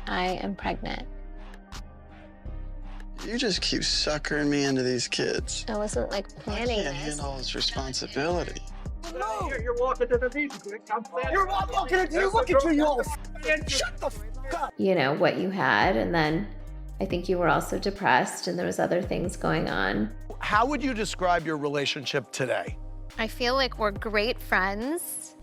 I am pregnant. You just keep suckering me into these kids. I wasn't like planning I can't this. handle all this responsibility. No. You're walking to the beach. You're walking into you. Look at you all. Shut the f up. You know, what you had, and then I think you were also depressed and there was other things going on. How would you describe your relationship today? I feel like we're great friends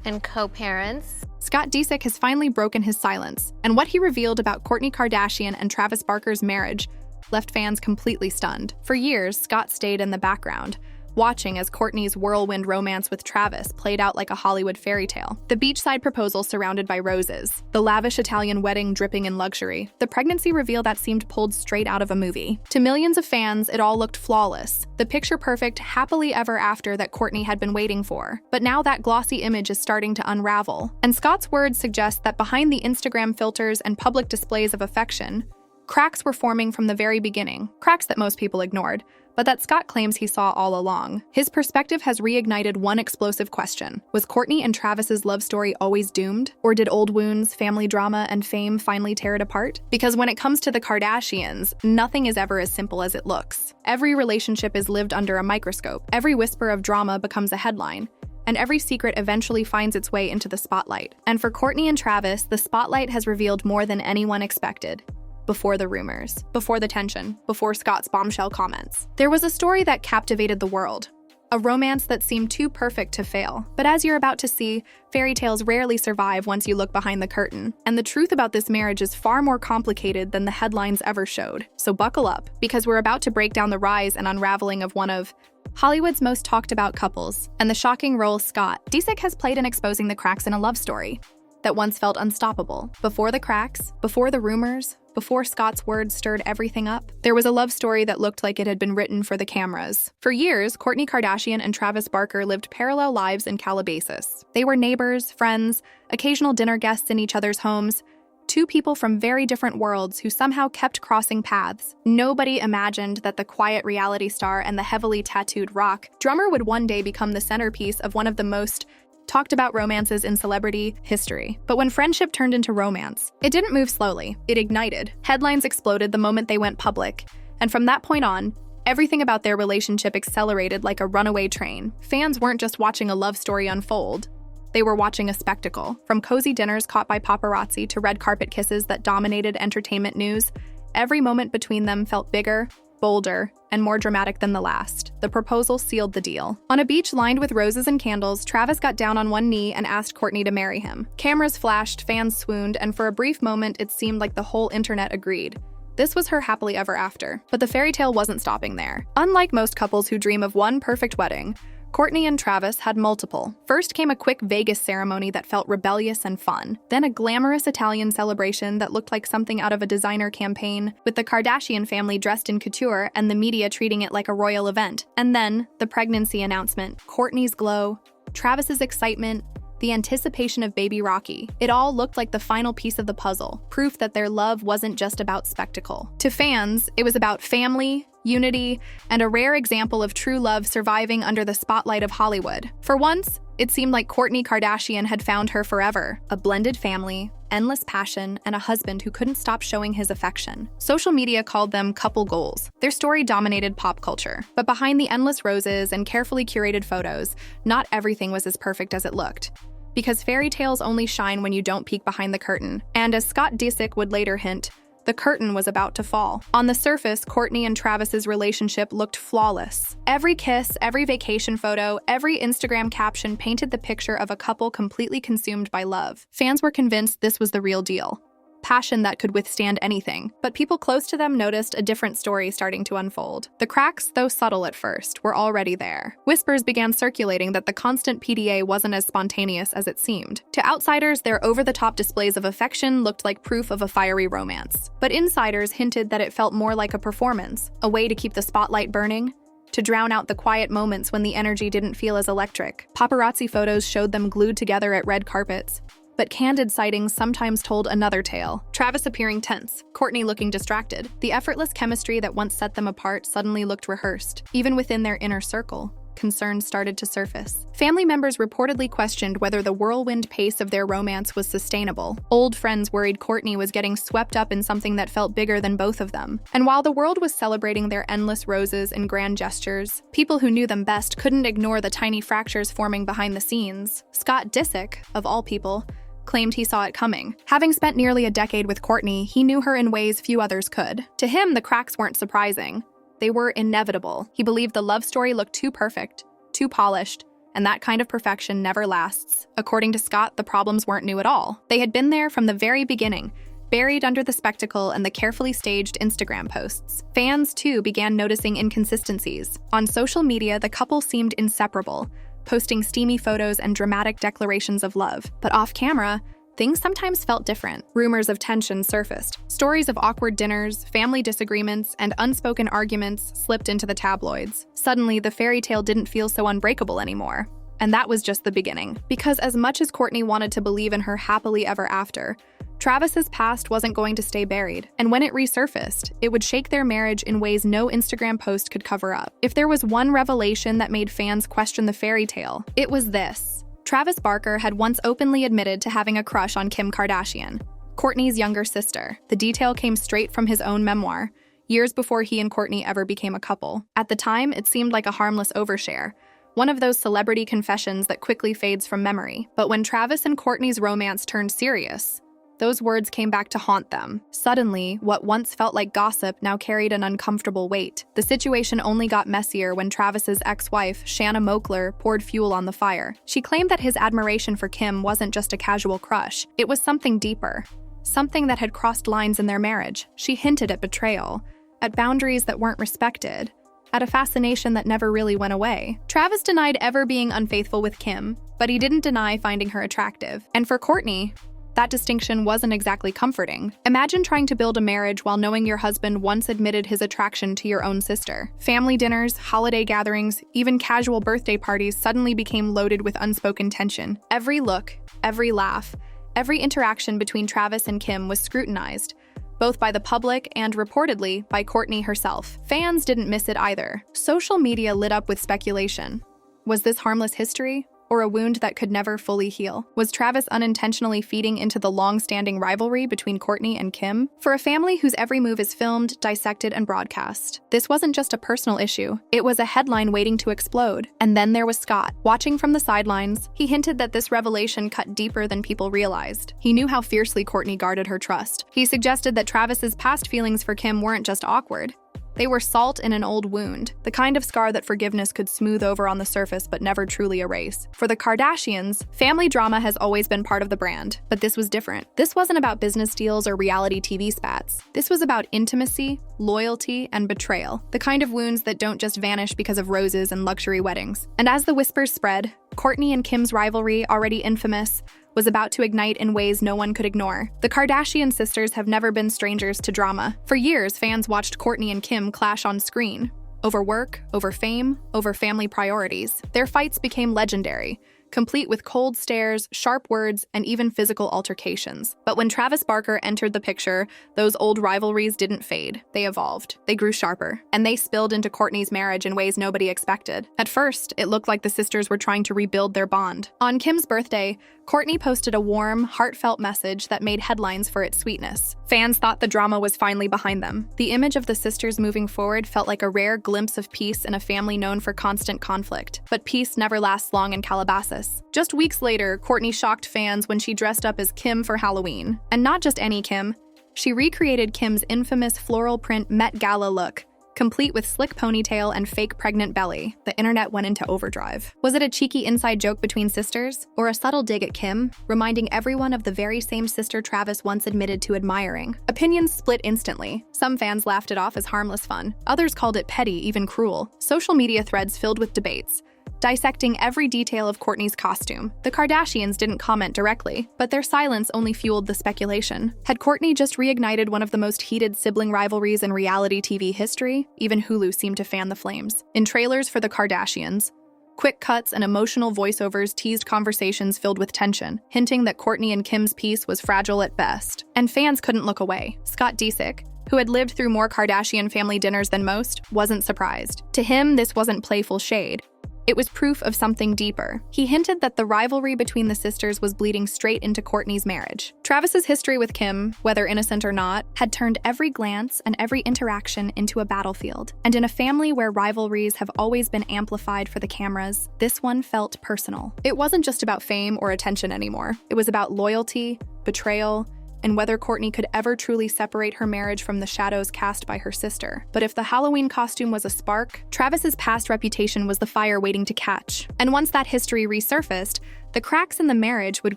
and co-parents. Scott Disick has finally broken his silence, and what he revealed about Kourtney Kardashian and Travis Barker's marriage left fans completely stunned. For years, Scott stayed in the background, watching as Kourtney's whirlwind romance with Travis played out like a Hollywood fairy tale. The beachside proposal surrounded by roses, the lavish Italian wedding dripping in luxury, the pregnancy reveal that seemed pulled straight out of a movie. To millions of fans, it all looked flawless, the picture-perfect happily ever after that Kourtney had been waiting for. But now that glossy image is starting to unravel, and Scott's words suggest that behind the Instagram filters and public displays of affection, cracks were forming from the very beginning, cracks that most people ignored, but that Scott claims he saw all along. His perspective has reignited one explosive question. Was Kourtney and Travis's love story always doomed? Or did old wounds, family drama, and fame finally tear it apart? Because when it comes to the Kardashians, nothing is ever as simple as it looks. Every relationship is lived under a microscope. Every whisper of drama becomes a headline, and every secret eventually finds its way into the spotlight. And for Kourtney and Travis, the spotlight has revealed more than anyone expected. Before the rumors, before the tension, before Scott's bombshell comments. There was a story that captivated the world, a romance that seemed too perfect to fail. But as you're about to see, fairy tales rarely survive once you look behind the curtain. And the truth about this marriage is far more complicated than the headlines ever showed. So buckle up, because we're about to break down the rise and unraveling of one of Hollywood's most talked about couples, and the shocking role Scott Disick has played in exposing the cracks in a love story that once felt unstoppable. Before the cracks, before the rumors, before Scott's words stirred everything up, there was a love story that looked like it had been written for the cameras. For years, Kourtney Kardashian and Travis Barker lived parallel lives in Calabasas. They were neighbors, friends, occasional dinner guests in each other's homes, two people from very different worlds who somehow kept crossing paths. Nobody imagined that the quiet reality star and the heavily tattooed rock drummer would one day become the centerpiece of one of the most talked about romances in celebrity history. But when friendship turned into romance, it didn't move slowly, it ignited. Headlines exploded the moment they went public, and from that point on, everything about their relationship accelerated like a runaway train. Fans weren't just watching a love story unfold, they were watching a spectacle. From cozy dinners caught by paparazzi to red carpet kisses that dominated entertainment news, every moment between them felt bigger, bolder, and more dramatic than the last. The proposal sealed the deal. On a beach lined with roses and candles, Travis got down on one knee and asked Kourtney to marry him. Cameras flashed, fans swooned, and for a brief moment, it seemed like the whole internet agreed. This was her happily ever after. But the fairy tale wasn't stopping there. Unlike most couples who dream of one perfect wedding, Kourtney and Travis had multiple. First came a quick Vegas ceremony that felt rebellious and fun. Then a glamorous Italian celebration that looked like something out of a designer campaign, with the Kardashian family dressed in couture and the media treating it like a royal event. And then, the pregnancy announcement, Kourtney's glow, Travis's excitement, the anticipation of baby Rocky. It all looked like the final piece of the puzzle, proof that their love wasn't just about spectacle. To fans, it was about family, unity, and a rare example of true love surviving under the spotlight of Hollywood. For once, it seemed like Kourtney Kardashian had found her forever. A blended family, endless passion, and a husband who couldn't stop showing his affection. Social media called them couple goals. Their story dominated pop culture. But behind the endless roses and carefully curated photos, not everything was as perfect as it looked. Because fairy tales only shine when you don't peek behind the curtain. And as Scott Disick would later hint, the curtain was about to fall. On the surface, Kourtney and Travis's relationship looked flawless. Every kiss, every vacation photo, every Instagram caption painted the picture of a couple completely consumed by love. Fans were convinced this was the real deal. Passion that could withstand anything. But people close to them noticed a different story starting to unfold. The cracks, though subtle at first, were already there. Whispers began circulating that the constant PDA wasn't as spontaneous as it seemed. To outsiders, their over-the-top displays of affection looked like proof of a fiery romance. But insiders hinted that it felt more like a performance, a way to keep the spotlight burning, to drown out the quiet moments when the energy didn't feel as electric. Paparazzi photos showed them glued together at red carpets, but candid sightings sometimes told another tale. Travis appearing tense, Kourtney looking distracted. The effortless chemistry that once set them apart suddenly looked rehearsed, even within their inner circle. concerns started to surface. Family members reportedly questioned whether the whirlwind pace of their romance was sustainable. Old friends worried Kourtney was getting swept up in something that felt bigger than both of them. And while the world was celebrating their endless roses and grand gestures, people who knew them best couldn't ignore the tiny fractures forming behind the scenes. Scott Disick, of all people, claimed he saw it coming. Having spent nearly a decade with Kourtney, he knew her in ways few others could. To him, the cracks weren't surprising. They were inevitable. He believed the love story looked too perfect, too polished, and that kind of perfection never lasts. According to Scott, the problems weren't new at all. They had been there from the very beginning, buried under the spectacle and the carefully staged Instagram posts. Fans, too, began noticing inconsistencies. On social media, the couple seemed inseparable, posting steamy photos and dramatic declarations of love. But off-camera, things sometimes felt different. Rumors of tension surfaced. Stories of awkward dinners, family disagreements, and unspoken arguments slipped into the tabloids. Suddenly, the fairy tale didn't feel so unbreakable anymore. And that was just the beginning. Because as much as Kourtney wanted to believe in her happily ever after, Travis's past wasn't going to stay buried, and when it resurfaced, it would shake their marriage in ways no Instagram post could cover up. If there was one revelation that made fans question the fairy tale, it was this. Travis Barker had once openly admitted to having a crush on Kim Kardashian, Kourtney's younger sister. The detail came straight from his own memoir, years before he and Kourtney ever became a couple. At the time, it seemed like a harmless overshare, one of those celebrity confessions that quickly fades from memory. But when Travis and Kourtney's romance turned serious, those words came back to haunt them. Suddenly, what once felt like gossip now carried an uncomfortable weight. The situation only got messier when Travis's ex-wife, Shanna Moakler, poured fuel on the fire. She claimed that his admiration for Kim wasn't just a casual crush. It was something deeper, something that had crossed lines in their marriage. She hinted at betrayal, at boundaries that weren't respected, at a fascination that never really went away. Travis denied ever being unfaithful with Kim, but he didn't deny finding her attractive. And for Kourtney, that distinction wasn't exactly comforting. Imagine trying to build a marriage while knowing your husband once admitted his attraction to your own sister. Family dinners, holiday gatherings, even casual birthday parties suddenly became loaded with unspoken tension. Every look, every laugh, every interaction between Travis and Kim was scrutinized, both by the public and, reportedly, by Kourtney herself. Fans didn't miss it either. Social media lit up with speculation. Was this harmless history? Or a wound that could never fully heal? Was Travis unintentionally feeding into the long-standing rivalry between Kourtney and Kim? For a family whose every move is filmed, dissected, and broadcast, this wasn't just a personal issue. It was a headline waiting to explode. And then there was Scott. Watching from the sidelines, he hinted that this revelation cut deeper than people realized. He knew how fiercely Kourtney guarded her trust. He suggested that Travis's past feelings for Kim weren't just awkward. They were salt in an old wound, the kind of scar that forgiveness could smooth over on the surface but never truly erase. For the Kardashians, family drama has always been part of the brand, but this was different. This wasn't about business deals or reality TV spats. This was about intimacy, loyalty, and betrayal, the kind of wounds that don't just vanish because of roses and luxury weddings. And as the whispers spread, Kourtney and Kim's rivalry, already infamous, was about to ignite in ways no one could ignore. The Kardashian sisters have never been strangers to drama. For years, fans watched Kourtney and Kim clash on screen. Over work, over fame, over family priorities. Their fights became legendary, complete with cold stares, sharp words, and even physical altercations. But when Travis Barker entered the picture, those old rivalries didn't fade. They evolved. They grew sharper. And they spilled into Kourtney's marriage in ways nobody expected. At first, it looked like the sisters were trying to rebuild their bond. On Kim's birthday, Kourtney posted a warm, heartfelt message that made headlines for its sweetness. Fans thought the drama was finally behind them. The image of the sisters moving forward felt like a rare glimpse of peace in a family known for constant conflict. But peace never lasts long in Calabasas. Just weeks later, Kourtney shocked fans when she dressed up as Kim for Halloween. And not just any Kim. She recreated Kim's infamous floral print Met Gala look, complete with slick ponytail and fake pregnant belly. The internet went into overdrive. Was it a cheeky inside joke between sisters? Or a subtle dig at Kim, reminding everyone of the very same sister Travis once admitted to admiring? Opinions split instantly. Some fans laughed it off as harmless fun. Others called it petty, even cruel. Social media threads filled with debates, dissecting every detail of Kourtney's costume. The Kardashians didn't comment directly, but their silence only fueled the speculation. Had Kourtney just reignited one of the most heated sibling rivalries in reality TV history? Even Hulu seemed to fan the flames. In trailers for the Kardashians, quick cuts and emotional voiceovers teased conversations filled with tension, hinting that Kourtney and Kim's peace was fragile at best. And fans couldn't look away. Scott Disick, who had lived through more Kardashian family dinners than most, wasn't surprised. To him, this wasn't playful shade. It was proof of something deeper. He hinted that the rivalry between the sisters was bleeding straight into Kourtney's marriage. Travis's history with Kim, whether innocent or not, had turned every glance and every interaction into a battlefield. And in a family where rivalries have always been amplified for the cameras, this one felt personal. It wasn't just about fame or attention anymore. It was about loyalty, betrayal, and whether Kourtney could ever truly separate her marriage from the shadows cast by her sister. But if the Halloween costume was a spark, Travis's past reputation was the fire waiting to catch. And once that history resurfaced, the cracks in the marriage would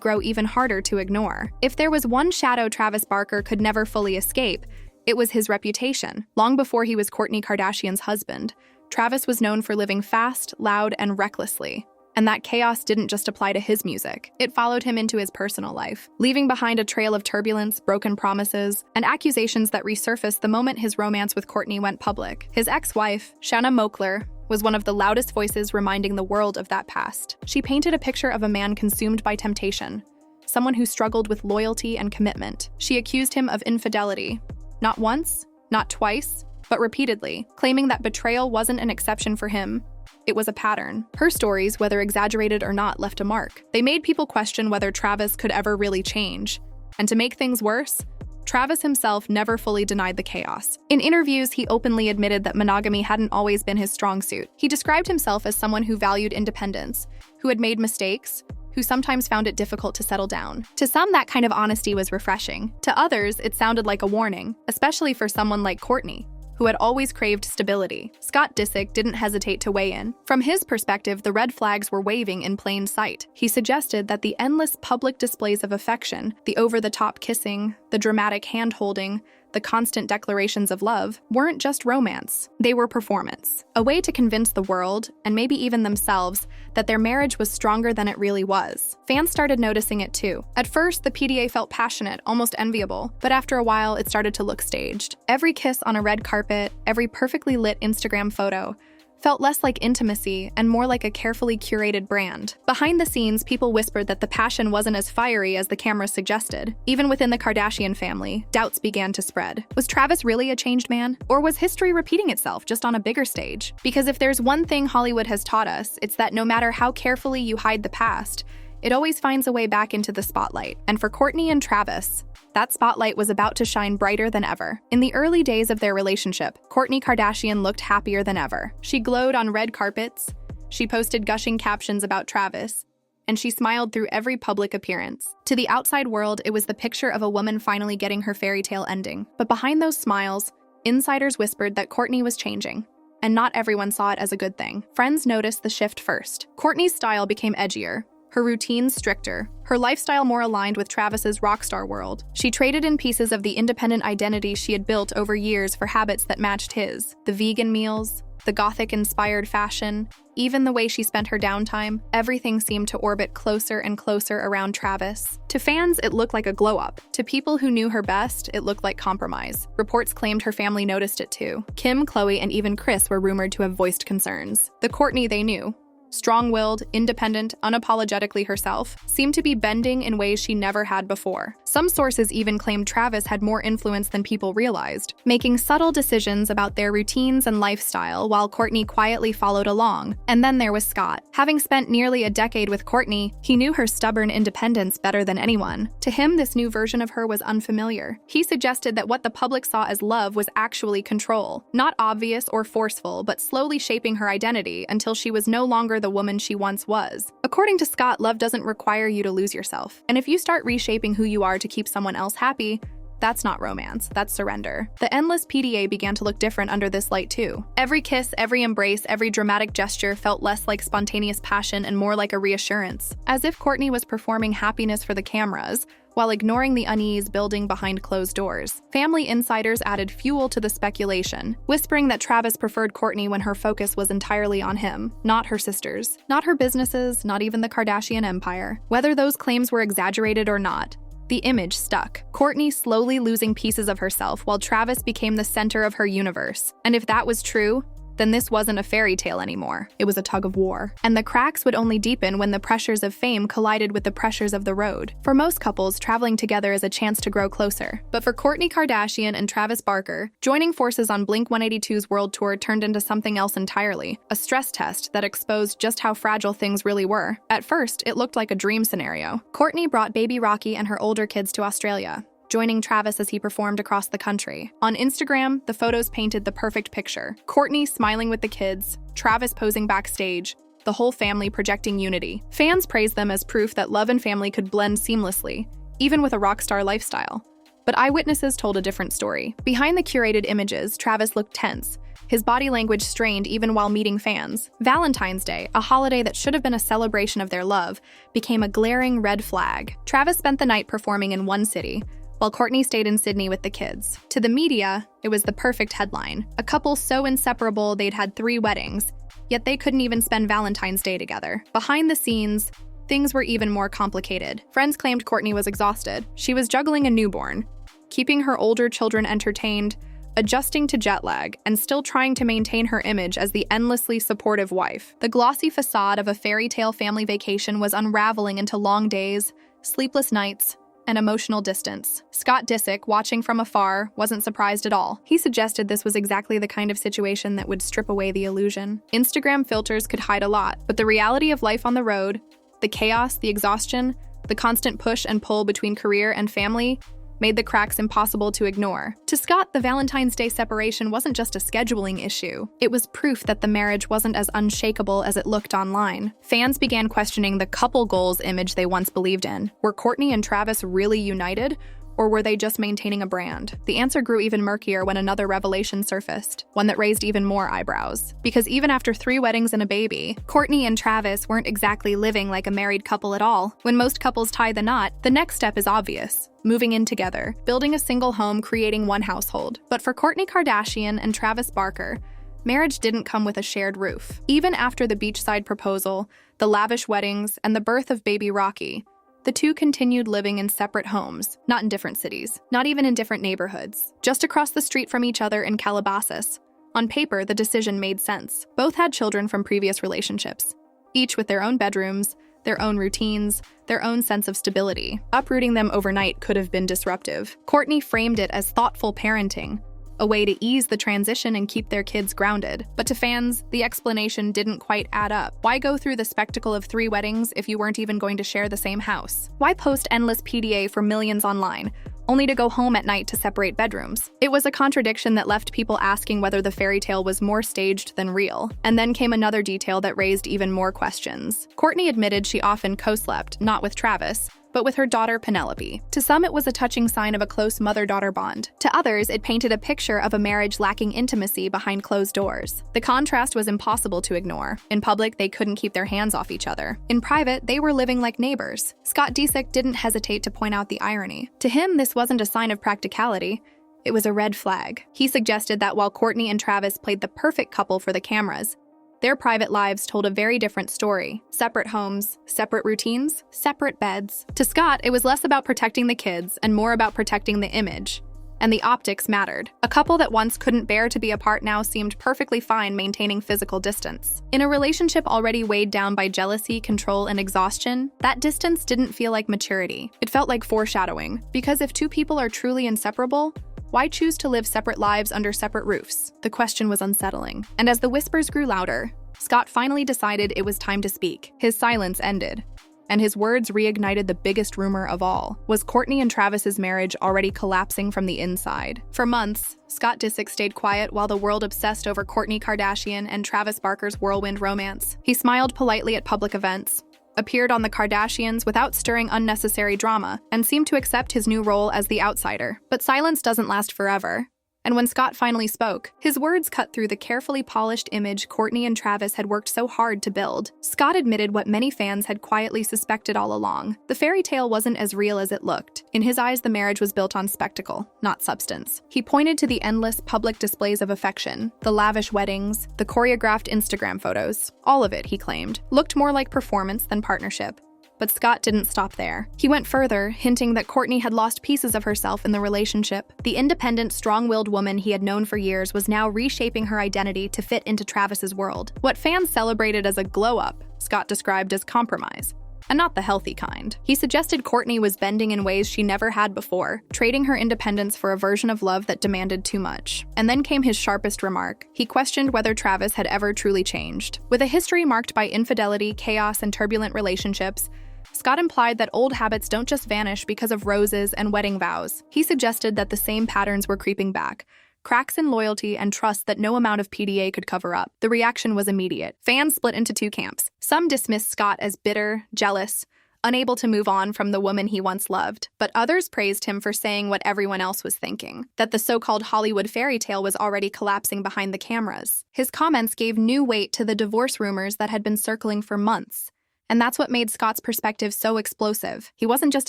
grow even harder to ignore. If there was one shadow Travis Barker could never fully escape, it was his reputation. Long before he was Kourtney Kardashian's husband, Travis was known for living fast, loud, and recklessly. And that chaos didn't just apply to his music. It followed him into his personal life, leaving behind a trail of turbulence, broken promises, and accusations that resurfaced the moment his romance with Kourtney went public. His ex-wife, Shanna Moakler, was one of the loudest voices reminding the world of that past. She painted a picture of a man consumed by temptation, someone who struggled with loyalty and commitment. She accused him of infidelity, not once, not twice, but repeatedly, claiming that betrayal wasn't an exception for him. It was a pattern. Her stories, whether exaggerated or not, left a mark. They made people question whether Travis could ever really change. And to make things worse, Travis himself never fully denied the chaos. In interviews, he openly admitted that monogamy hadn't always been his strong suit. He described himself as someone who valued independence, who had made mistakes, who sometimes found it difficult to settle down. To some, that kind of honesty was refreshing. To others, it sounded like a warning, especially for someone like Kourtney, who had always craved stability. Scott Disick didn't hesitate to weigh in. From his perspective, the red flags were waving in plain sight. He suggested that the endless public displays of affection, the over-the-top kissing, the dramatic hand-holding, the constant declarations of love, weren't just romance. They were performance. A way to convince the world, and maybe even themselves, that their marriage was stronger than it really was. Fans started noticing it too. At first, the PDA felt passionate, almost enviable, but after a while, it started to look staged. Every kiss on a red carpet, every perfectly lit Instagram photo, felt less like intimacy and more like a carefully curated brand. Behind the scenes, people whispered that the passion wasn't as fiery as the cameras suggested. Even within the Kardashian family, doubts began to spread. Was Travis really a changed man? Or was history repeating itself, just on a bigger stage? Because if there's one thing Hollywood has taught us, it's that no matter how carefully you hide the past, it always finds a way back into the spotlight. And for Kourtney and Travis, that spotlight was about to shine brighter than ever. In the early days of their relationship, Kourtney Kardashian looked happier than ever. She glowed on red carpets, she posted gushing captions about Travis, and she smiled through every public appearance. To the outside world, it was the picture of a woman finally getting her fairy tale ending. But behind those smiles, insiders whispered that Kourtney was changing, and not everyone saw it as a good thing. Friends noticed the shift first. Kourtney's style became edgier, her routines stricter, her lifestyle more aligned with Travis's rock star world. She traded in pieces of the independent identity she had built over years for habits that matched his. The vegan meals, the gothic-inspired fashion, even the way she spent her downtime, everything seemed to orbit closer and closer around Travis. To fans, it looked like a glow-up. To people who knew her best, it looked like compromise. Reports claimed her family noticed it too. Kim, Khloe, and even Kris were rumored to have voiced concerns. The Kourtney they knew, strong-willed, independent, unapologetically herself, seemed to be bending in ways she never had before. Some sources even claimed Travis had more influence than people realized, making subtle decisions about their routines and lifestyle while Kourtney quietly followed along. And then there was Scott. Having spent nearly a decade with Kourtney, he knew her stubborn independence better than anyone. To him, this new version of her was unfamiliar. He suggested that what the public saw as love was actually control, not obvious or forceful, but slowly shaping her identity until she was no longer the woman she once was. According to Scott, love doesn't require you to lose yourself. And if you start reshaping who you are to keep someone else happy, that's not romance, that's surrender. The endless PDA began to look different under this light too. Every kiss, every embrace, every dramatic gesture felt less like spontaneous passion and more like a reassurance, as if Kourtney was performing happiness for the cameras, while ignoring the unease building behind closed doors. Family insiders added fuel to the speculation, whispering that Travis preferred Kourtney when her focus was entirely on him, not her sisters, not her businesses, not even the Kardashian empire. Whether those claims were exaggerated or not, the image stuck. Kourtney slowly losing pieces of herself while Travis became the center of her universe. And if that was true, then this wasn't a fairy tale anymore. It was a tug of war. And the cracks would only deepen when the pressures of fame collided with the pressures of the road. For most couples, traveling together is a chance to grow closer. But for Kourtney Kardashian and Travis Barker, joining forces on Blink-182's world tour turned into something else entirely, a stress test that exposed just how fragile things really were. At first, it looked like a dream scenario. Kourtney brought baby Rocky and her older kids to Australia, joining Travis as he performed across the country. On Instagram, the photos painted the perfect picture. Kourtney smiling with the kids, Travis posing backstage, the whole family projecting unity. Fans praised them as proof that love and family could blend seamlessly, even with a rock star lifestyle. But eyewitnesses told a different story. Behind the curated images, Travis looked tense, his body language strained even while meeting fans. Valentine's Day, a holiday that should have been a celebration of their love, became a glaring red flag. Travis spent the night performing in one city, while Kourtney stayed in Sydney with the kids. To the media, it was the perfect headline. A couple so inseparable they'd had 3 weddings, yet they couldn't even spend Valentine's Day together. Behind the scenes, things were even more complicated. Friends claimed Kourtney was exhausted. She was juggling a newborn, keeping her older children entertained, adjusting to jet lag, and still trying to maintain her image as the endlessly supportive wife. The glossy facade of a fairy tale family vacation was unraveling into long days, sleepless nights, and emotional distance. Scott Disick, watching from afar, wasn't surprised at all. He suggested this was exactly the kind of situation that would strip away the illusion. Instagram filters could hide a lot, but the reality of life on the road, the chaos, the exhaustion, the constant push and pull between career and family, made the cracks impossible to ignore. To Scott, the Valentine's Day separation wasn't just a scheduling issue. It was proof that the marriage wasn't as unshakable as it looked online. Fans began questioning the couple goals image they once believed in. Were Kourtney and Travis really united? Or were they just maintaining a brand? The answer grew even murkier when another revelation surfaced, one that raised even more eyebrows. Because even after 3 weddings and a baby, Kourtney and Travis weren't exactly living like a married couple at all. When most couples tie the knot, the next step is obvious: moving in together, building a single home, creating one household. But for Kourtney Kardashian and Travis Barker, marriage didn't come with a shared roof. Even after the beachside proposal, the lavish weddings, and the birth of baby Rocky, the two continued living in separate homes, not in different cities, not even in different neighborhoods, just across the street from each other in Calabasas. On paper, the decision made sense. Both had children from previous relationships, each with their own bedrooms, their own routines, their own sense of stability. Uprooting them overnight could have been disruptive. Kourtney framed it as thoughtful parenting, a way to ease the transition and keep their kids grounded. But to fans, the explanation didn't quite add up. Why go through the spectacle of 3 weddings if you weren't even going to share the same house? Why post endless PDA for millions online, only to go home at night to separate bedrooms? It was a contradiction that left people asking whether the fairy tale was more staged than real. And then came another detail that raised even more questions. Kourtney admitted she often co-slept, not with Travis, but with her daughter Penelope. To some, it was a touching sign of a close mother-daughter bond. To others, it painted a picture of a marriage lacking intimacy behind closed doors. The contrast was impossible to ignore. In public, they couldn't keep their hands off each other. In private, they were living like neighbors. Scott Disick didn't hesitate to point out the irony. To him, this wasn't a sign of practicality. It was a red flag. He suggested that while Kourtney and Travis played the perfect couple for the cameras, their private lives told a very different story. Separate homes, separate routines, separate beds. To Scott, it was less about protecting the kids and more about protecting the image. And the optics mattered. A couple that once couldn't bear to be apart now seemed perfectly fine maintaining physical distance. In a relationship already weighed down by jealousy, control, and exhaustion, that distance didn't feel like maturity. It felt like foreshadowing. Because if 2 people are truly inseparable, why choose to live separate lives under separate roofs? The question was unsettling. And as the whispers grew louder, Scott finally decided it was time to speak. His silence ended, and his words reignited the biggest rumor of all. Was Kourtney and Travis's marriage already collapsing from the inside? For months, Scott Disick stayed quiet while the world obsessed over Kourtney Kardashian and Travis Barker's whirlwind romance. He smiled politely at public events, appeared on the Kardashians without stirring unnecessary drama, and seemed to accept his new role as the outsider. But silence doesn't last forever. And when Scott finally spoke, his words cut through the carefully polished image Kourtney and Travis had worked so hard to build. Scott admitted what many fans had quietly suspected all along. The fairy tale wasn't as real as it looked. In his eyes, the marriage was built on spectacle, not substance. He pointed to the endless public displays of affection, the lavish weddings, the choreographed Instagram photos. All of it, he claimed, looked more like performance than partnership. But Scott didn't stop there. He went further, hinting that Kourtney had lost pieces of herself in the relationship. The independent, strong-willed woman he had known for years was now reshaping her identity to fit into Travis's world. What fans celebrated as a glow-up, Scott described as compromise. And not the healthy kind. He suggested Kourtney was bending in ways she never had before, trading her independence for a version of love that demanded too much. And then came his sharpest remark. He questioned whether Travis had ever truly changed. With a history marked by infidelity, chaos, and turbulent relationships, Scott implied that old habits don't just vanish because of roses and wedding vows. He suggested that the same patterns were creeping back. Cracks in loyalty and trust that no amount of PDA could cover up. The reaction was immediate. Fans split into two camps. Some dismissed Scott as bitter, jealous, unable to move on from the woman he once loved, but others praised him for saying what everyone else was thinking, that the so-called Hollywood fairy tale was already collapsing behind the cameras. His comments gave new weight to the divorce rumors that had been circling for months. And that's what made Scott's perspective so explosive. He wasn't just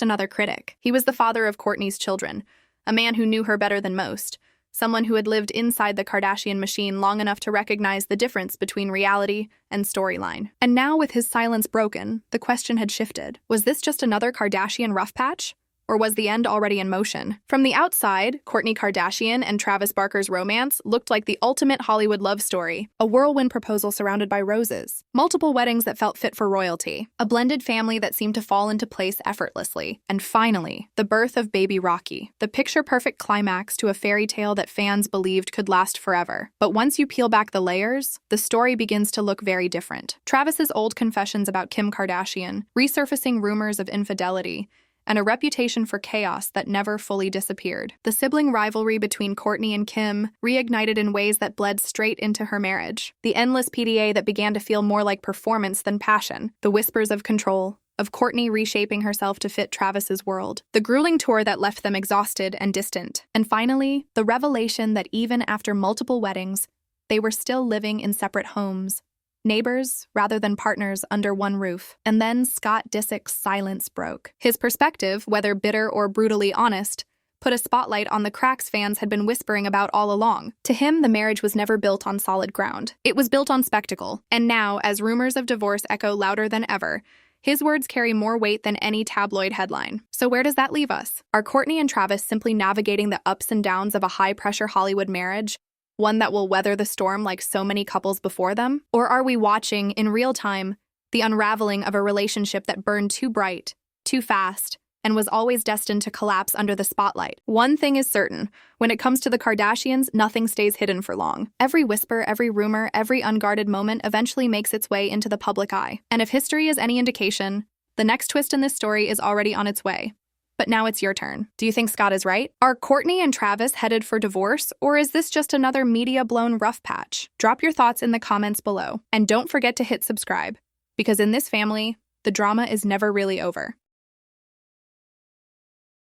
another critic. He was the father of Kourtney's children, a man who knew her better than most. Someone who had lived inside the Kardashian machine long enough to recognize the difference between reality and storyline. And now, with his silence broken, the question had shifted. Was this just another Kardashian rough patch? Or was the end already in motion? From the outside, Kourtney Kardashian and Travis Barker's romance looked like the ultimate Hollywood love story, a whirlwind proposal surrounded by roses, multiple weddings that felt fit for royalty, a blended family that seemed to fall into place effortlessly, and finally, the birth of baby Rocky, the picture-perfect climax to a fairy tale that fans believed could last forever. But once you peel back the layers, the story begins to look very different. Travis's old confessions about Kim Kardashian, resurfacing rumors of infidelity, and a reputation for chaos that never fully disappeared. The sibling rivalry between Kourtney and Kim reignited in ways that bled straight into her marriage. The endless PDA that began to feel more like performance than passion. The whispers of control, of Kourtney reshaping herself to fit Travis's world. The grueling tour that left them exhausted and distant. And finally, the revelation that even after multiple weddings, they were still living in separate homes. Neighbors rather than partners under one roof. And then Scott Disick's silence broke. His perspective, whether bitter or brutally honest, put a spotlight on the cracks fans had been whispering about all along. To him, the marriage was never built on solid ground. It was built on spectacle. And now, as rumors of divorce echo louder than ever, his words carry more weight than any tabloid headline. So where does that leave us? Are Kourtney and Travis simply navigating the ups and downs of a high-pressure Hollywood marriage? One that will weather the storm like so many couples before them? Or are we watching, in real time, the unraveling of a relationship that burned too bright, too fast, and was always destined to collapse under the spotlight? One thing is certain. When it comes to the Kardashians, nothing stays hidden for long. Every whisper, every rumor, every unguarded moment eventually makes its way into the public eye. And if history is any indication, the next twist in this story is already on its way. But now it's your turn. Do you think Scott is right? Are Kourtney and Travis headed for divorce, or is this just another media-blown rough patch? Drop your thoughts in the comments below. And don't forget to hit subscribe, because in this family, the drama is never really over.